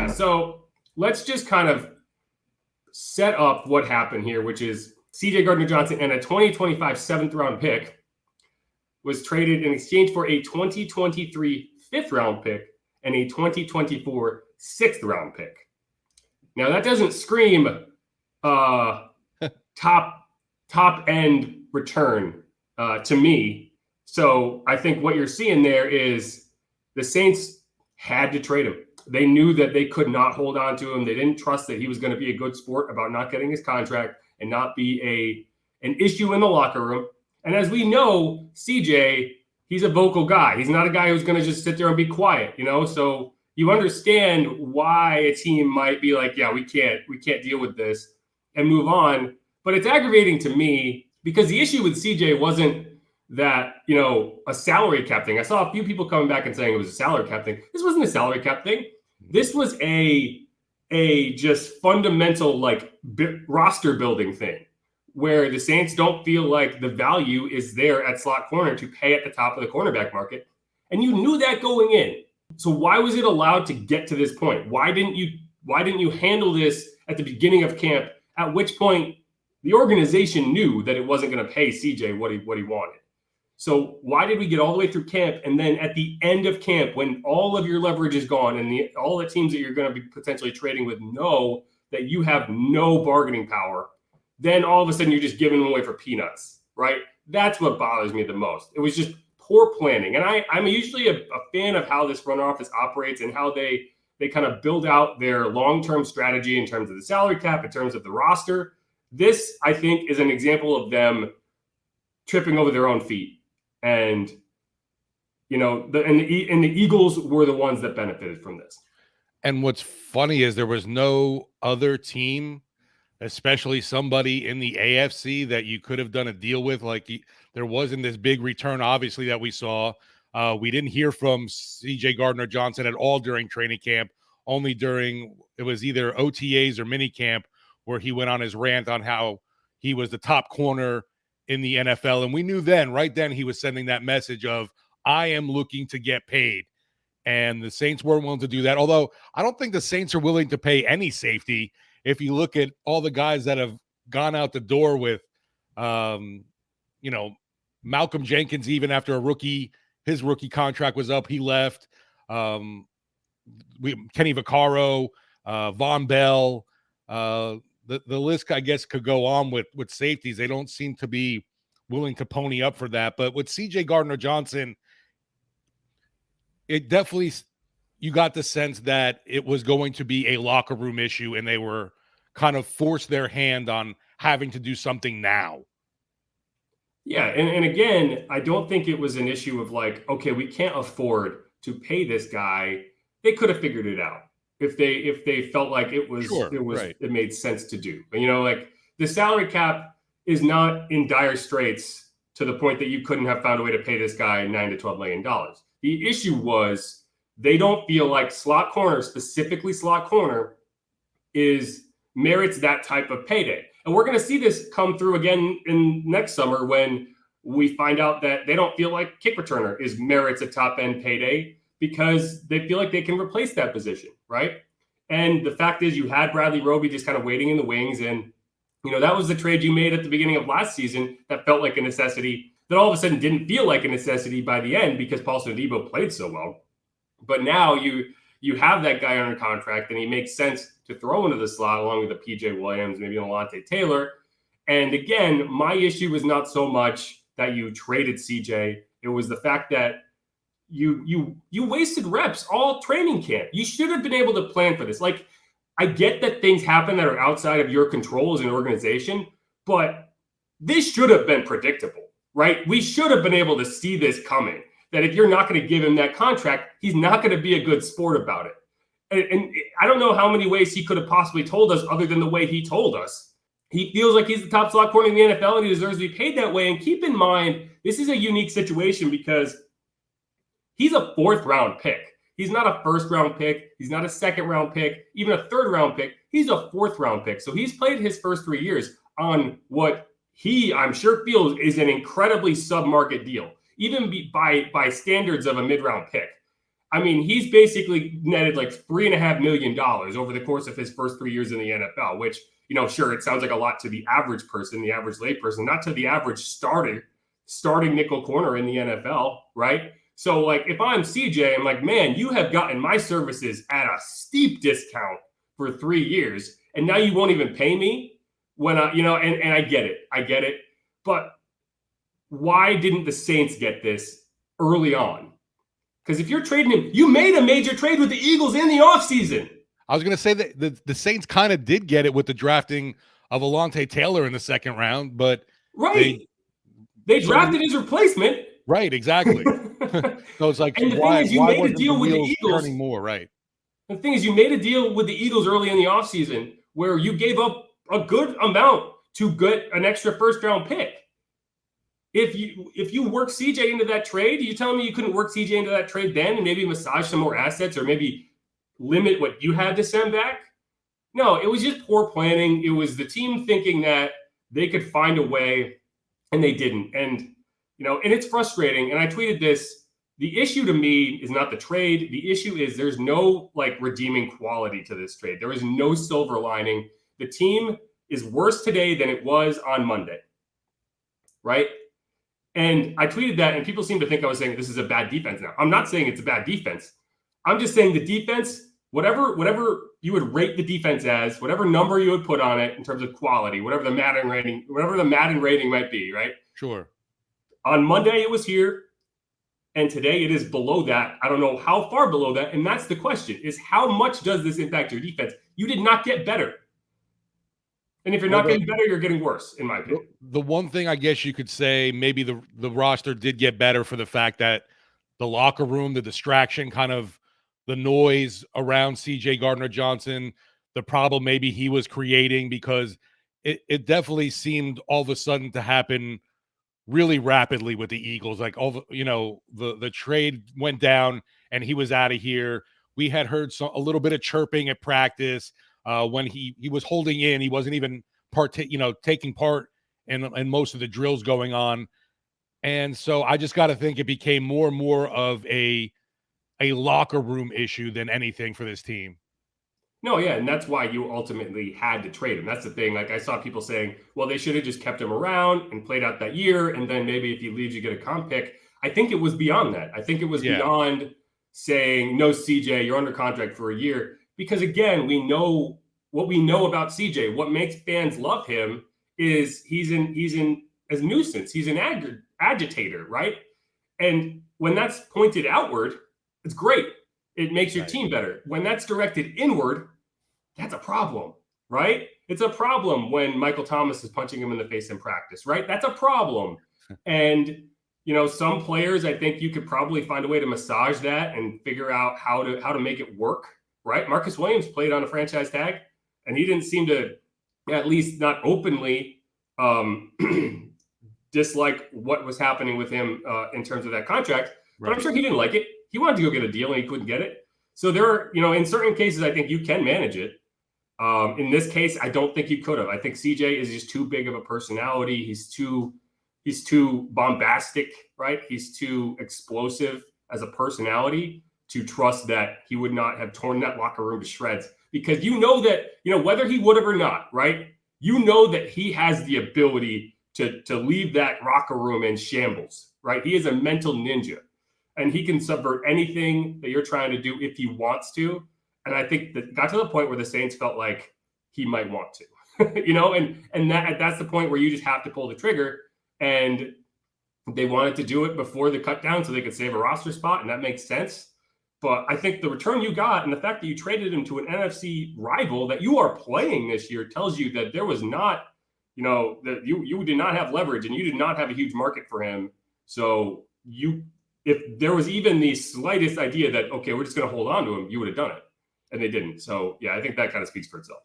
Yeah, so let's just kind of set up what happened here, which is CJ Gardner-Johnson and a 2025 7th-round pick was traded in exchange for a 2023 5th-round pick and a 2024 6th-round pick. Now, that doesn't scream top-end return to me. So I think what you're seeing there is the Saints had to trade him. They knew that they could not hold on to him. They didn't trust that he was going to be a good sport about not getting his contract and not be an issue in the locker room. And as we know, CJ, he's a vocal guy. He's not a guy who's going to just sit there and be quiet, So you understand why a team might be like, yeah, we can't deal with this and move on. But it's aggravating to me because the issue with CJ wasn't that, a salary cap thing. I saw a few people coming back and saying it was a salary cap thing. This wasn't a salary cap thing. This was a just fundamental roster building thing where the Saints don't feel like the value is there at slot corner to pay at the top of the cornerback market. And you knew that going in. So why was it allowed to get to this point? Why didn't you handle this at the beginning of camp, at which point the organization knew that it wasn't going to pay CJ what he wanted? So why did we get all the way through camp? And then at the end of camp, when all of your leverage is gone and all the teams that you're going to be potentially trading with know that you have no bargaining power, then all of a sudden you're just giving them away for peanuts, right? That's what bothers me the most. It was just poor planning. And I'm usually a fan of how this front office operates and how they kind of build out their long-term strategy in terms of the salary cap, in terms of the roster. This, I think, is an example of them tripping over their own feet. And, the Eagles were the ones that benefited from this. And what's funny is there was no other team, especially somebody in the AFC, that you could have done a deal with. Like there wasn't this big return, obviously, that we saw. We didn't hear from CJ Gardner-Johnson at all during training camp, only during it was either OTAs or mini camp where he went on his rant on how he was the top corner in the NFL. And we knew right then he was sending that message of, I am looking to get paid. And the Saints weren't willing to do that. Although I don't think the Saints are willing to pay any safety. If you look at all the guys that have gone out the door with, Malcolm Jenkins, even after his rookie contract was up, he left. Kenny Vaccaro, Von Bell, the list, I guess, could go on with safeties. They don't seem to be willing to pony up for that. But with CJ Gardner-Johnson, it definitely, you got the sense that it was going to be a locker room issue and they were kind of forced their hand on having to do something now. Yeah. And again, I don't think it was an issue of okay, we can't afford to pay this guy. They could have figured it out if they felt like it made sense to do. The salary cap is not in dire straits to the point that you couldn't have found a way to pay this guy $9 to $12 million. The issue was they don't feel like slot corner, specifically slot corner, merits that type of payday. And we're going to see this come through again in next summer when we find out that they don't feel like kick returner merits a top end payday because they feel like they can replace that position, right? And the fact is you had Bradley Roby just kind of waiting in the wings. And, that was the trade you made at the beginning of last season that felt like a necessity that all of a sudden didn't feel like a necessity by the end because Paulson Adebo played so well. But now you have that guy under contract and he makes sense to throw into the slot along with the PJ Williams, maybe Alontae Taylor. And again, my issue was not so much that you traded CJ. It was the fact that you wasted reps all training camp. You should have been able to plan for this. I get that things happen that are outside of your control as an organization, but this should have been predictable, right? We should have been able to see this coming, that if you're not going to give him that contract, he's not going to be a good sport about it. And I don't know how many ways he could have possibly told us other than the way he told us. He feels like he's the top slot corner in the NFL and he deserves to be paid that way. And keep in mind, this is a unique situation because he's a 4th-round pick. He's not a 1st-round pick. He's not a 2nd-round pick, even a 3rd-round pick. He's a 4th-round pick. So he's played his first 3 years on what I'm sure, feels is an incredibly sub-market deal, even by standards of a mid-round pick. I mean, he's basically netted like $3.5 million over the course of his first 3 years in the NFL, which, sure, it sounds like a lot to the average person, the average layperson, not to the average starting nickel corner in the NFL, right? So, like, if I'm CJ, I'm like, man, you have gotten my services at a steep discount for 3 years, and now you won't even pay me when and I get it. But why didn't the Saints get this early on? Because if you're trading him, you made a major trade with the Eagles in the offseason. I was going to say that the Saints kind of did get it with the drafting of Alontae Taylor in the second round, but right. They drafted his replacement. Right, exactly. So it's like, and the thing is, you made a deal with the Eagles. Turning more, right. The thing is, you made a deal with the Eagles early in the offseason where you gave up a good amount to get an extra first-round pick. If you work CJ into that trade, you telling me you couldn't work CJ into that trade then and maybe massage some more assets or maybe limit what you had to send back? No, it was just poor planning. It was the team thinking that they could find a way, and they didn't. And and it's frustrating. And I tweeted this. The issue to me is not the trade. The issue is there's no redeeming quality to this trade. There is no silver lining. The team is worse today than it was on Monday. Right? And I tweeted that, and people seem to think I was saying this is a bad defense now. I'm not saying it's a bad defense. I'm just saying the defense, whatever you would rate the defense as, whatever number you would put on it in terms of quality, whatever the Madden rating might be, right? Sure. On Monday, it was here, and today it is below that. I don't know how far below that, and that's the question, is how much does this impact your defense? You did not get better. And if you're not getting better, you're getting worse, in my opinion. The one thing I guess you could say, maybe the roster did get better for the fact that the locker room, the distraction, kind of the noise around CJ Gardner-Johnson, the problem maybe he was creating, because it definitely seemed all of a sudden to happen really rapidly with the Eagles. Like the trade went down and he was out of here. We had heard a little bit of chirping at practice when he was holding in. He wasn't even taking part in most of the drills going on. And so I just got to think it became more and more of a locker room issue than anything for this team. No, yeah, and that's why you ultimately had to trade him. That's the thing. Like, I saw people saying, well, they should have just kept him around and played out that year, and then maybe if he leaves, you get a comp pick. I think it was beyond that. I think it was beyond saying, no, CJ, you're under contract for a year. Because, again, we know what we know about CJ. What makes fans love him is he's in as nuisance. He's an agitator, right? And when that's pointed outward, it's great. It makes your team better. When that's directed inward, that's a problem, right? It's a problem when Michael Thomas is punching him in the face in practice, right? That's a problem. And, some players, I think you could probably find a way to massage that and figure out how to make it work, right? Marcus Williams played on a franchise tag, and he didn't seem to, at least not openly, dislike what was happening with him in terms of that contract. But I'm sure he didn't like it. He wanted to go get a deal and he couldn't get it. So there are, in certain cases, I think you can manage it. In this case, I don't think you could have. I think CJ is just too big of a personality. He's too bombastic, right? He's too explosive as a personality to trust that he would not have torn that locker room to shreds, because that, whether he would have or not, right? That he has the ability to leave that locker room in shambles, right? He is a mental ninja. And he can subvert anything that you're trying to do if he wants to. And I think that got to the point where the Saints felt like he might want to, and that's the point where you just have to pull the trigger. And they wanted to do it before the cut down so they could save a roster spot. And that makes sense. But I think the return you got and the fact that you traded him to an NFC rival that you are playing this year tells you that there was not, that you did not have leverage and you did not have a huge market for him. So if there was even the slightest idea that, okay, we're just going to hold on to him, you would have done it. And they didn't. So, yeah, I think that kind of speaks for itself.